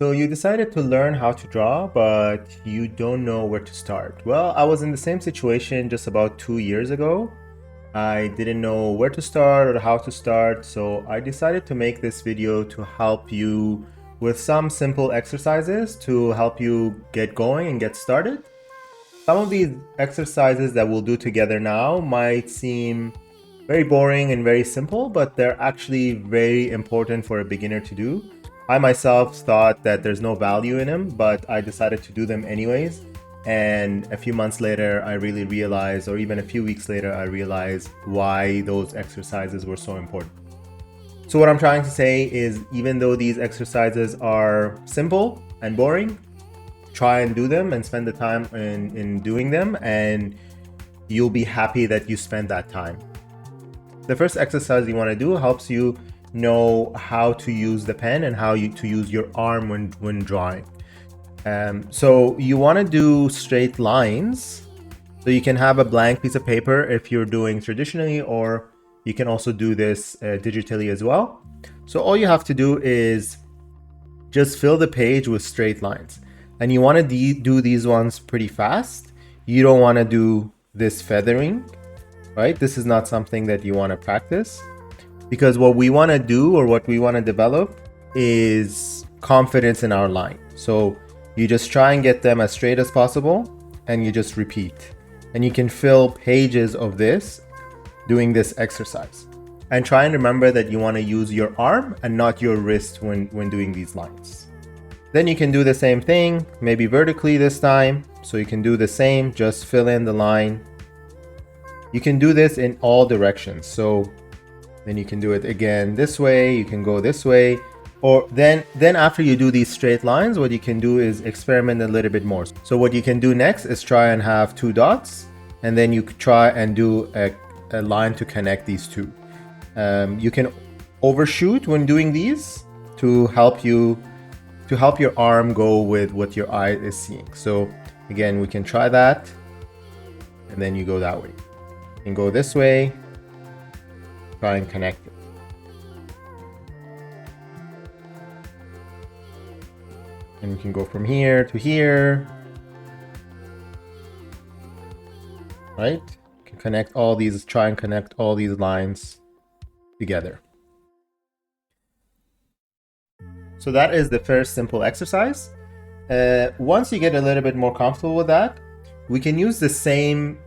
So you decided to learn how to draw, but you don't know where to start. Well, I was in the same situation just about 2 years ago. I didn't know where to start or how to start, so I decided to make this video to help you with some simple exercises to help you get going and get started. Some of these exercises that we'll do together now might seem very boring and very simple, but they're actually very important for a beginner to do. I myself thought that there's no value in them, but I decided to do them anyways. And a few months later, I really realized, or even a few weeks later, I realized why those exercises were so important. So what I'm trying to say is, even though these exercises are simple and boring, try and do them and spend the time in doing them, and you'll be happy that you spent that time. The first exercise you want to do helps you know how to use the pen and to use your arm when drawing. So you want to do straight lines. So you can have a blank piece of paper if you're doing traditionally, or you can also do this digitally as well. So all you have to do is just fill the page with straight lines. And you want to do these ones pretty fast. You don't want to do this feathering, right? This is not something that you want to practice, because what we want to do, or what we want to develop, is confidence in our line. So you just try and get them as straight as possible, and you just repeat. And you can fill pages of this doing this exercise. And try and remember that you want to use your arm and not your wrist when doing these lines. Then you can do the same thing, maybe vertically this time. So you can do the same, just fill in the line. You can do this in all directions. So then you can do it again this way, you can go this way. Or then after you do these straight lines, what you can do is experiment a little bit more. So what you can do next is try and have two dots, and then you try and do a line to connect these two. You can overshoot when doing these to help your arm go with what your eye is seeing. So again, we can try that, and then you go that way. You can go this way, try and connect it. And we can go from here to here, right? You can connect all these, try and connect all these lines together. So that is the first simple exercise. Once you get a little bit more comfortable with that, we can use the same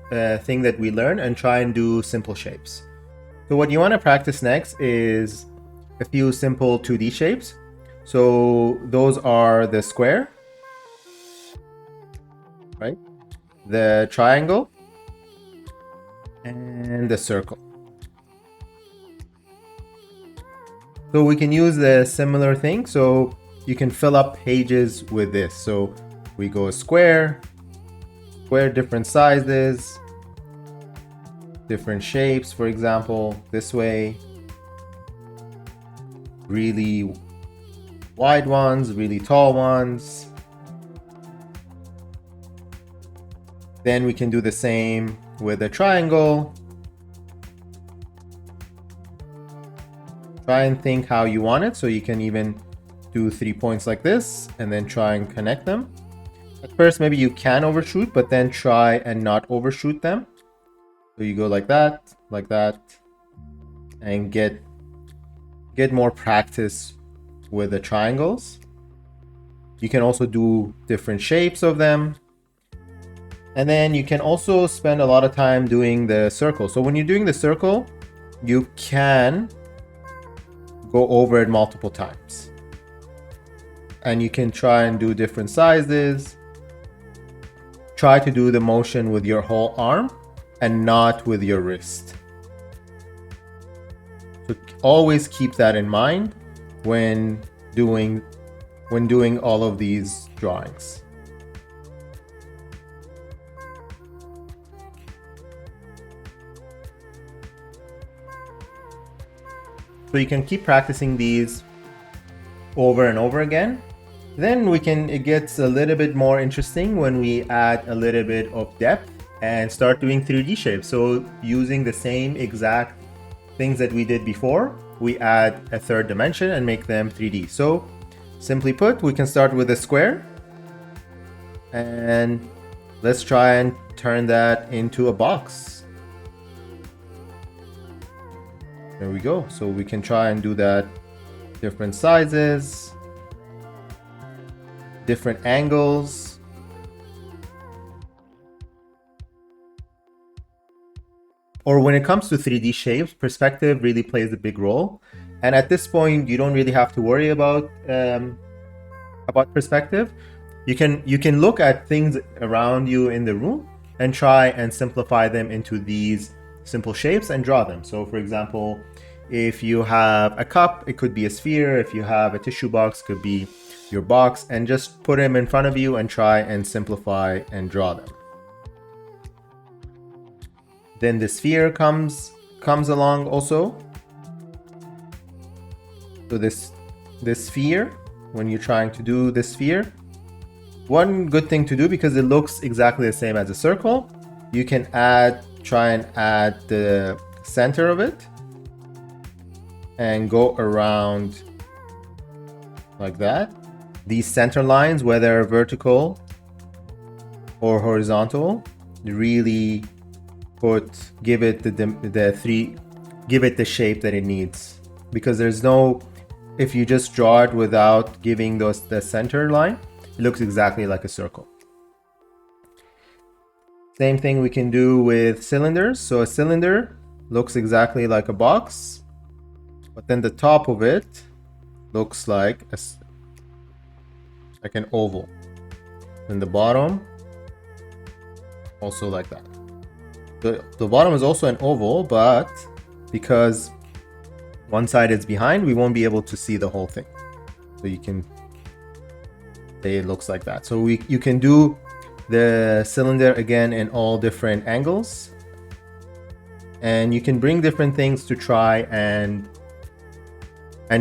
thing that we learned and try and do simple shapes. So what you want to practice next is a few simple 2D shapes. So those are the square, right? The triangle and the circle. So we can use the similar thing. So you can fill up pages with this. So we go square, different sizes, different shapes, for example, this way, really wide ones, really tall ones. Then we can do the same with a triangle. Try and think how you want it. So you can even do 3 points like this and then try and connect them. At first, maybe you can overshoot, but then try and not overshoot them. So you go like that, and get more practice with the triangles. You can also do different shapes of them. And then you can also spend a lot of time doing the circle. So when you're doing the circle, you can go over it multiple times. And you can try and do different sizes. Try to do the motion with your whole arm and not with your wrist. So always keep that in mind when doing all of these drawings. So you can keep practicing these over and over again. Then it gets a little bit more interesting when we add a little bit of depth and start doing 3D shapes. So using the same exact things that we did before, we add a third dimension and make them 3D. So Simply put, we can start with a square and let's try and turn that into a box. There we go. So we can try and do that different sizes, different angles. Or when it comes to 3D shapes, perspective really plays a big role. And at this point, you don't really have to worry about perspective. You can look at things around you in the room and try and simplify them into these simple shapes and draw them. So for example, if you have a cup, it could be a sphere. If you have a tissue box, it could be your box, and just put them in front of you and try and simplify and draw them. Then the sphere comes along also. So this sphere, when you're trying to do the sphere, one good thing to do, because it looks exactly the same as a circle, you can try and add the center of it and go around like that. These center lines, whether vertical or horizontal, really give it the shape that it needs, because there's no, if you just draw it without giving the center line, it looks exactly like a circle. Same thing we can do with cylinders. So a cylinder looks exactly like a box, but then the top of it looks like an oval. And the bottom also like that. The bottom is also an oval, but because one side is behind, we won't be able to see the whole thing. So you can say it looks like that. So you can do the cylinder again in all different angles, and you can bring different things to try and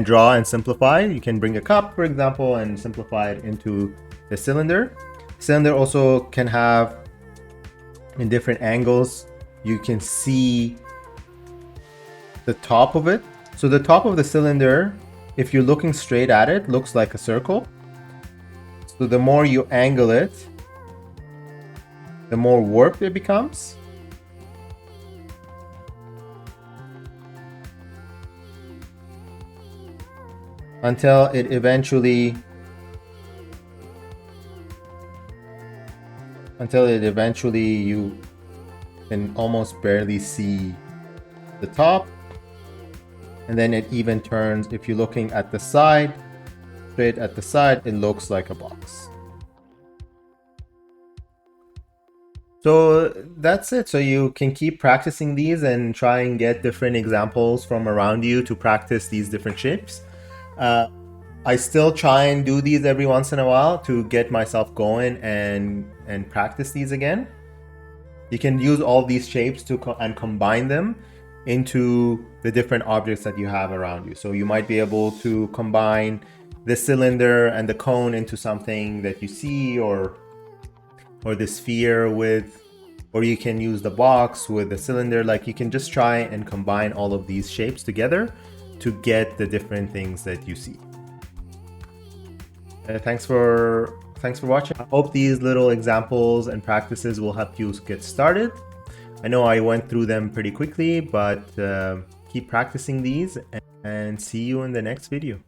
draw and simplify. You can bring a cup, for example, and simplify it into the cylinder. Cylinder also can have, in different angles, you can see the top of it. So the top of the cylinder, if you're looking straight at it, looks like a circle. So the more you angle it, the more warped it becomes. Until it eventually you can almost barely see the top. And then it even turns, if you're looking at the side, straight at the side, it looks like a box. So that's it. So you can keep practicing these and try and get different examples from around you to practice these different shapes. I still try and do these every once in a while to get myself going and practice these again. You can use all these shapes and combine them into the different objects that you have around you. So you might be able to combine the cylinder and the cone into something that you see, or the sphere with, or you can use the box with the cylinder. Like, you can just try and combine all of these shapes together to get the different things that you see. Thanks for watching. I hope these little examples and practices will help you get started. I know I went through them pretty quickly, but keep practicing these, and see you in the next video.